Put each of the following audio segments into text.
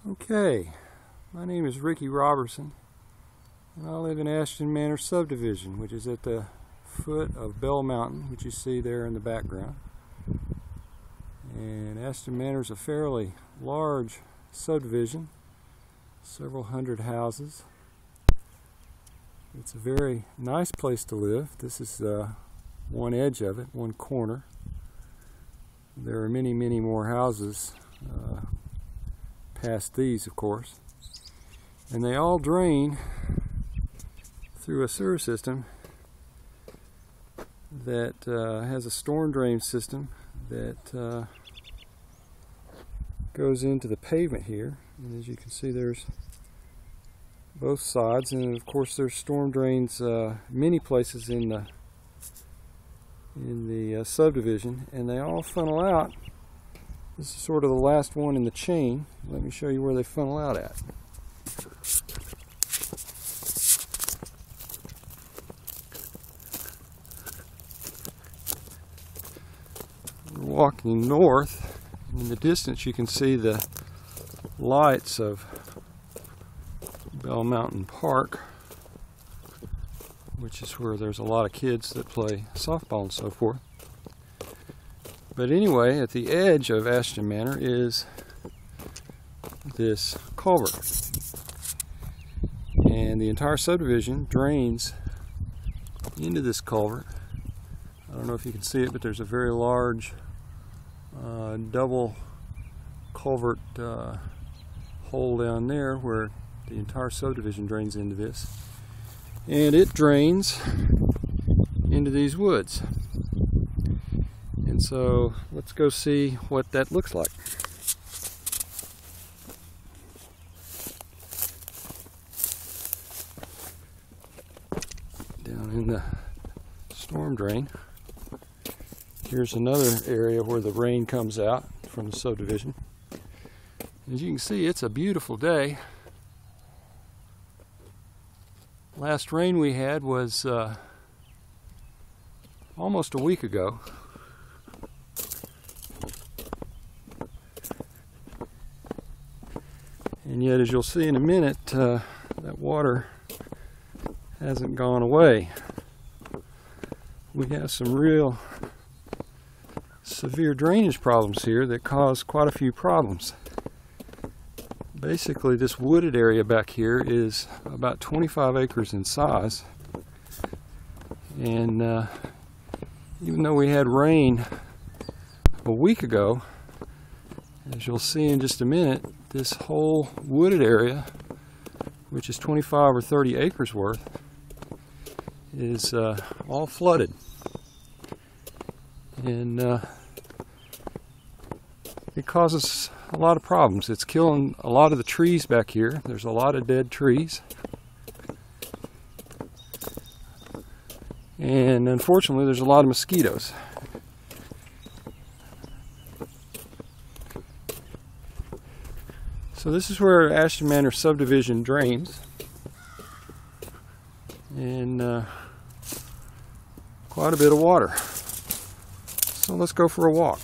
Okay, my name is Ricky Robertson, and I live in Ashtynn Manor subdivision, which is at the foot of Bell Mountain, which you see there in the background. And Ashtynn Manor is a fairly large subdivision, several hundred houses. It's a very nice place to live. This is one edge of it, one corner. There are many more houses past these, of course, and they all drain through a sewer system that has a storm drain system that goes into the pavement here. And as you can see, there's both sides, and of course there's storm drains many places in the subdivision, and they all funnel out. This is sort of the last one in the chain. Let me show you where they funnel out at. We're walking north. In the distance you can see the lights of Bell Mountain Park, which is where there's a lot of kids that play softball and so forth. But anyway, at the edge of Ashtynn Manor is this culvert. And the entire subdivision drains into this culvert. I don't know if you can see it, but there's a very large double culvert hole down there where the entire subdivision drains into this. And it drains into these woods. And so let's go see what that looks like. Down in the storm drain, here's another area where the rain comes out from the subdivision. As you can see, it's a beautiful day. Last rain we had was almost a week ago. And yet, as you'll see in a minute, that water hasn't gone away. We have some real severe drainage problems here that cause quite a few problems. Basically, this wooded area back here is about 25 acres in size. And even though we had rain a week ago, as you'll see in just a minute, this whole wooded area, which is 25 or 30 acres worth, is all flooded. And it causes a lot of problems. It's killing a lot of the trees back here. There's a lot of dead trees. And unfortunately, there's a lot of mosquitoes. So this is where Ashtynn Manor subdivision drains, and quite a bit of water. So let's go for a walk.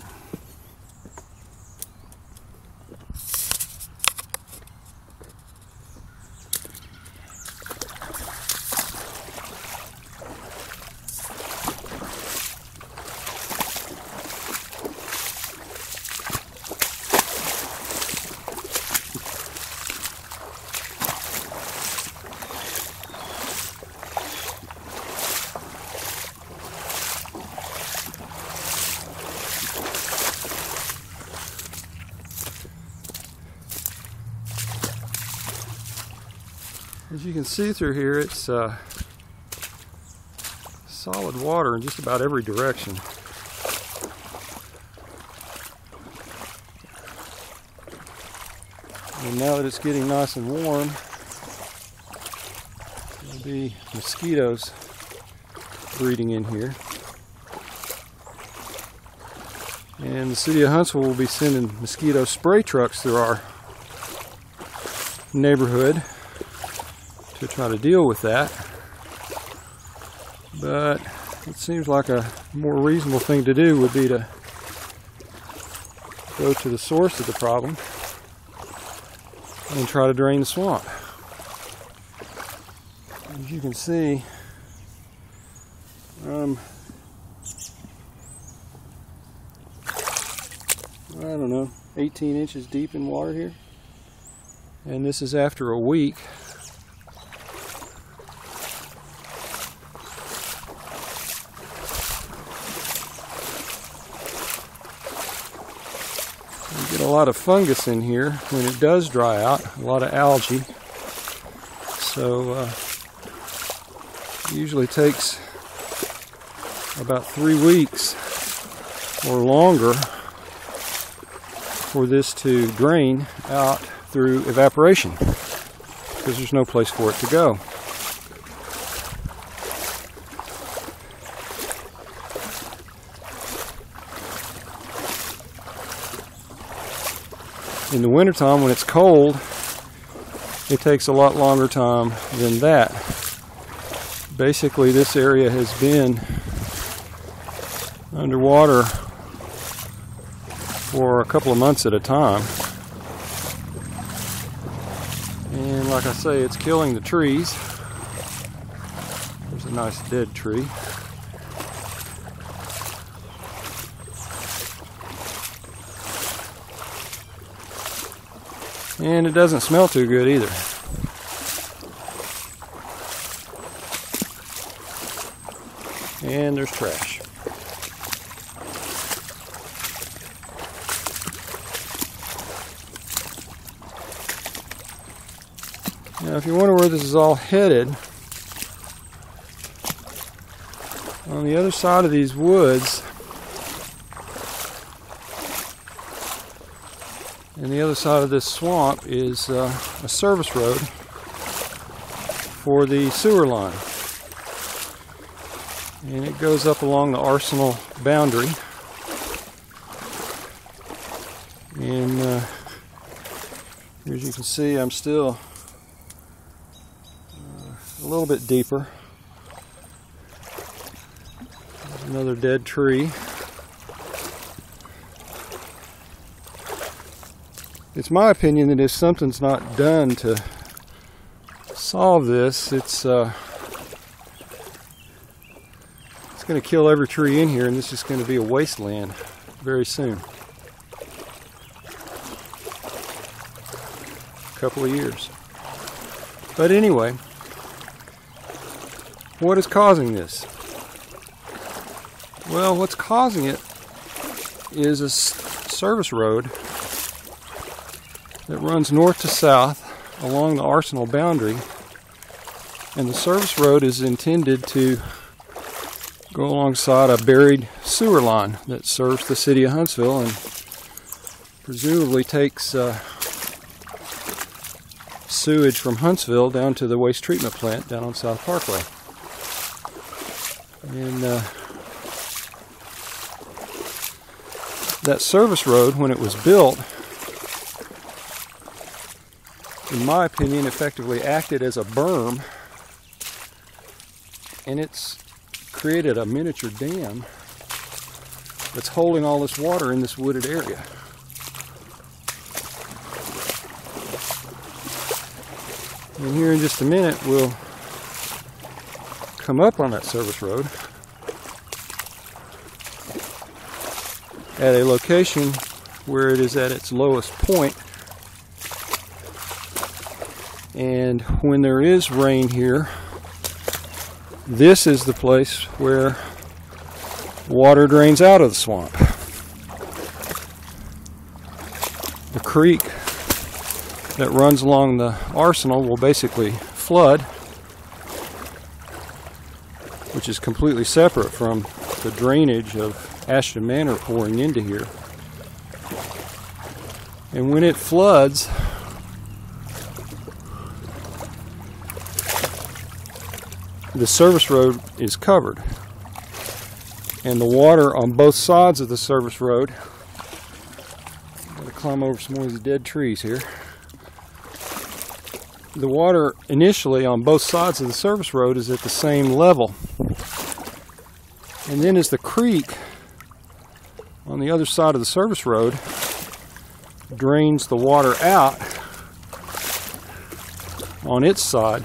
As you can see through here, it's solid water in just about every direction. And now that it's getting nice and warm, there'll be mosquitoes breeding in here. And the City of Huntsville will be sending mosquito spray trucks through our neighborhood to try to deal with that. But it seems like a more reasonable thing to do would be to go to the source of the problem and try to drain the swamp. As you can see, I don't know, 18 inches deep in water here. And this is after a week. You get a lot of fungus in here when it does dry out, a lot of algae. So it usually takes about 3 weeks or longer for this to drain out through evaporation, because there's no place for it to go. In the wintertime, when it's cold, it takes a lot longer time than that. Basically, this area has been underwater for a couple of months at a time. And like I say, it's killing the trees. There's a nice dead tree. And it doesn't smell too good either. And there's trash. Now, if you wonder where this is all headed, on the other side of these woods, and the other side of this swamp, is a service road for the sewer line. And it goes up along the arsenal boundary. And as you can see, I'm still a little bit deeper. There's another dead tree. It's my opinion that if something's not done to solve this, it's going to kill every tree in here, and this is going to be a wasteland very soon. A couple of years. But anyway, what is causing this? Well, what's causing it is a service road that runs north to south along the arsenal boundary, and the service road is intended to go alongside a buried sewer line that serves the City of Huntsville and presumably takes sewage from Huntsville down to the waste treatment plant down on South Parkway. And that service road, when it was built, in my opinion, effectively acted as a berm, and it's created a miniature dam that's holding all this water in this wooded area. And here in just a minute, we'll come up on that service road at a location where it is at its lowest point. And when there is rain here, this is the place where water drains out of the swamp. The creek that runs along the arsenal will basically flood, which is completely separate from the drainage of Ashtynn Manor pouring into here. And when it floods, the service road is covered, and the water on both sides of the service road, I'm going to climb over some more of these dead trees here. The water initially on both sides of the service road is at the same level, and then as the creek on the other side of the service road drains the water out, on its side,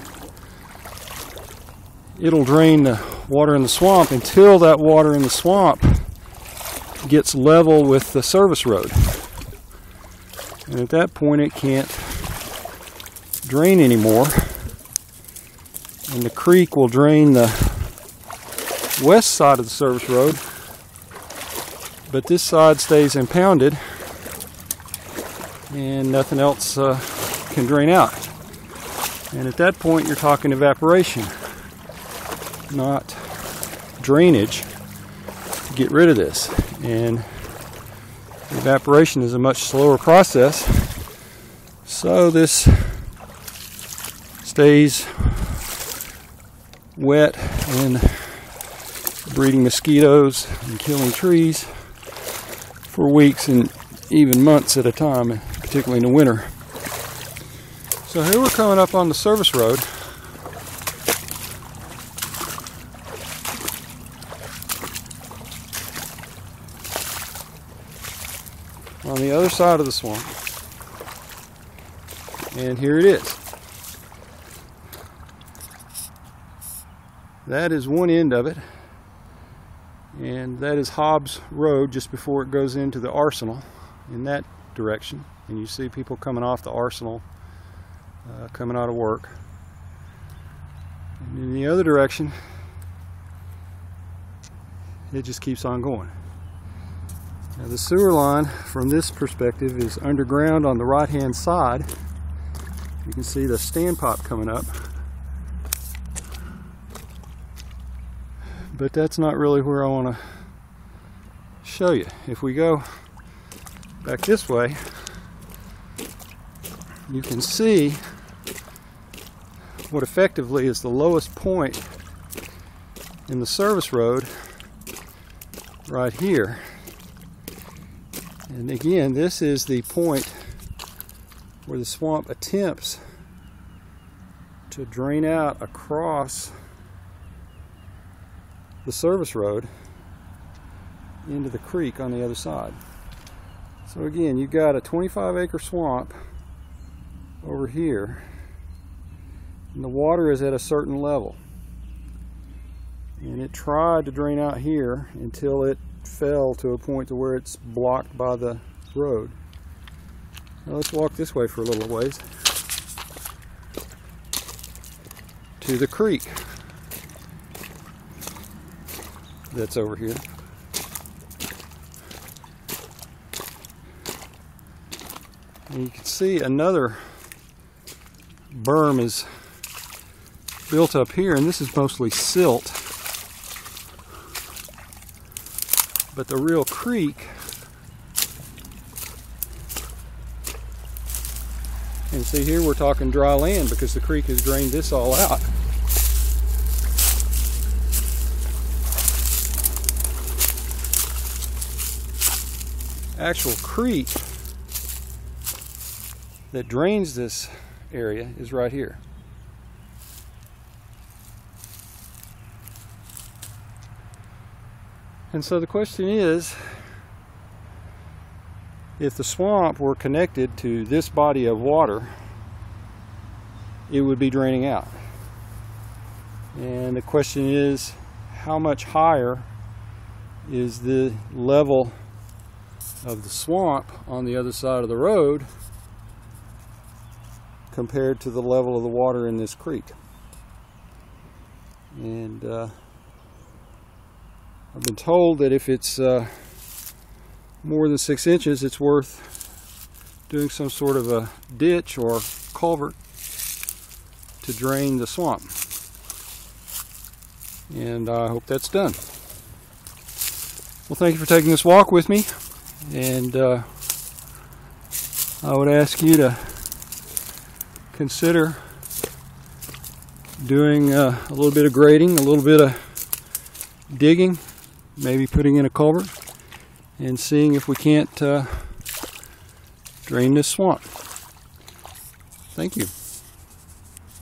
it'll drain the water in the swamp until that water in the swamp gets level with the service road. And at that point it can't drain anymore, and the creek will drain the west side of the service road, but this side stays impounded and nothing else can drain out. And at that point you're talking evaporation, not drainage, to get rid of this. And evaporation is a much slower process, so this stays wet and breeding mosquitoes and killing trees for weeks and even months at a time, particularly in the winter. So here we're coming up on the service road. On the other side of the swamp. And here it is. That is one end of it. And that is Hobbs Road just before it goes into the Arsenal in that direction. And you see people coming off the Arsenal, coming out of work. And in the other direction, it just keeps on going. Now the sewer line from this perspective is underground on the right hand side. You can see the standpipe coming up. But that's not really where I want to show you. If we go back this way, you can see what effectively is the lowest point in the service road right here. And again, this is the point where the swamp attempts to drain out across the service road into the creek on the other side. So again, you've got a 25-acre swamp over here, and the water is at a certain level. And it tried to drain out here until it fell to a point to where it's blocked by the road. Now let's walk this way for a little ways to the creek that's over here. And you can see another berm is built up here, and this is mostly silt. But the real creek, and see here we're talking dry land because the creek has drained this all out. Actual creek that drains this area is right here. And so the question is, if the swamp were connected to this body of water, it would be draining out. And the question is, how much higher is the level of the swamp on the other side of the road compared to the level of the water in this creek? And I've been told that if it's more than 6 inches, it's worth doing some sort of a ditch or culvert to drain the swamp. And I hope that's done. Well, thank you for taking this walk with me. And I would ask you to consider doing a little bit of grading, a little bit of digging, maybe putting in a culvert, and seeing if we can't drain this swamp. Thank you.